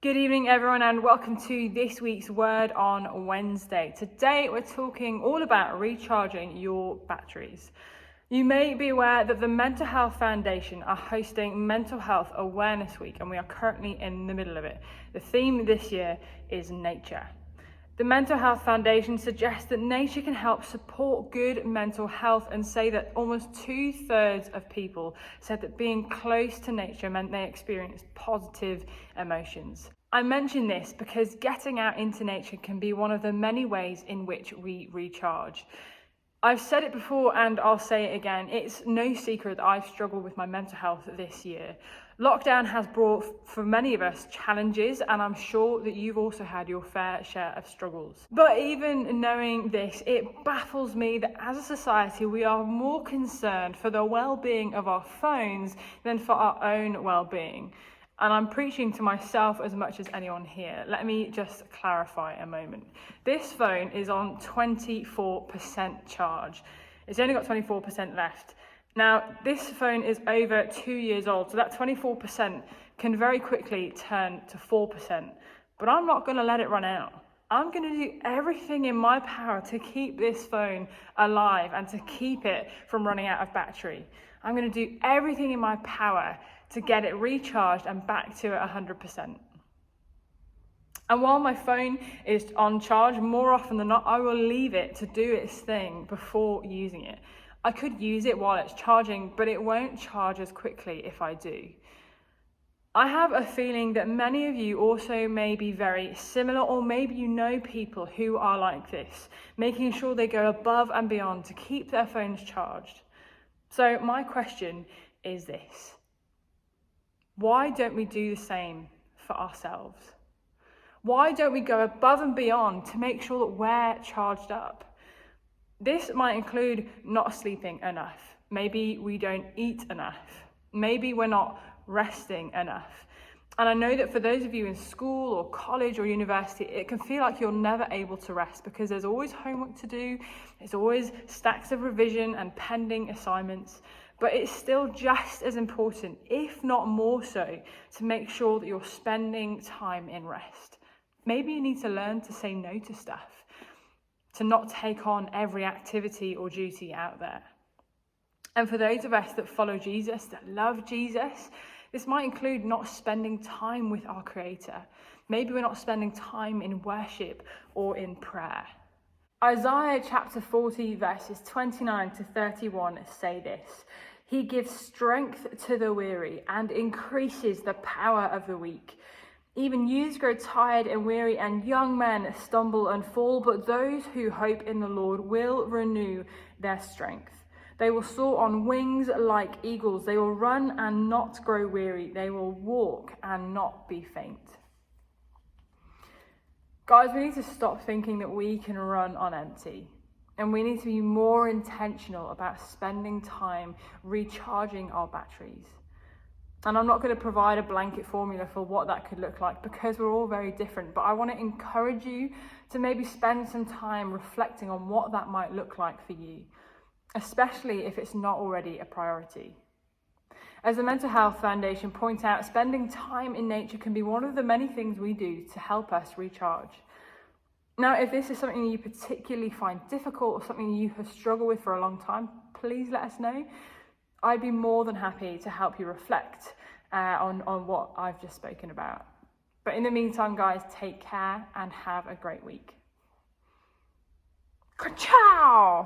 Good evening, everyone, and welcome to this week's Word on Wednesday. Today, we're talking all about recharging your batteries. You may be aware that the Mental Health Foundation are hosting Mental Health Awareness Week, and we are currently in the middle of it. The theme this year is nature. The Mental Health Foundation suggests that nature can help support good mental health and say that almost 2/3 of people said that being close to nature meant they experienced positive emotions. I mention this because getting out into nature can be one of the many ways in which we recharge. I've said it before and I'll say it again. It's no secret that I've struggled with my mental health this year. Lockdown has brought, for many of us, challenges, and I'm sure that you've also had your fair share of struggles. But even knowing this, it baffles me that as a society, we are more concerned for the well-being of our phones than for our own well-being. And I'm preaching to myself as much as anyone here. Let me just clarify a moment. This phone is on 24% charge. It's only got 24% left. Now, this phone is over 2 years old, so that 24% can very quickly turn to 4%. But I'm not going to let it run out. I'm going to do everything in my power to keep this phone alive and to keep it from running out of battery. I'm going to do everything in my power to get it recharged and back to 100%. And while my phone is on charge, more often than not, I will leave it to do its thing before using it. I could use it while it's charging, but it won't charge as quickly if I do. I have a feeling that many of you also may be very similar, or maybe you know people who are like this, making sure they go above and beyond to keep their phones charged. So my question is this: why don't we do the same for ourselves? Why don't we go above and beyond to make sure that we're charged up? This might include not sleeping enough. Maybe we don't eat enough. Maybe we're not resting enough. And I know that for those of you in school or college or university, it can feel like you're never able to rest because there's always homework to do. There's always stacks of revision and pending assignments. But it's still just as important, if not more so, to make sure that you're spending time in rest. Maybe you need to learn to say no to stuff, to not take on every activity or duty out there. And for those of us that follow Jesus, that love Jesus, this might include not spending time with our Creator. Maybe we're not spending time in worship or in prayer. Isaiah chapter 40 verses 29 to 31 say this: He gives strength to the weary and increases the power of the weak. Even youths grow tired and weary, and young men stumble and fall, but those who hope in the Lord will renew their strength. They will soar on wings like eagles. They will run and not grow weary. They will walk and not be faint. Guys, we need to stop thinking that we can run on empty. And we need to be more intentional about spending time recharging our batteries. And I'm not going to provide a blanket formula for what that could look like because we're all very different. But I want to encourage you to maybe spend some time reflecting on what that might look like for you, especially if it's not already a priority. As the Mental Health Foundation point out, spending time in nature can be one of the many things we do to help us recharge. Now, if this is something you particularly find difficult or something you have struggled with for a long time, please let us know. I'd be more than happy to help you reflect on what I've just spoken about. But in the meantime, guys, take care and have a great week. Ciao!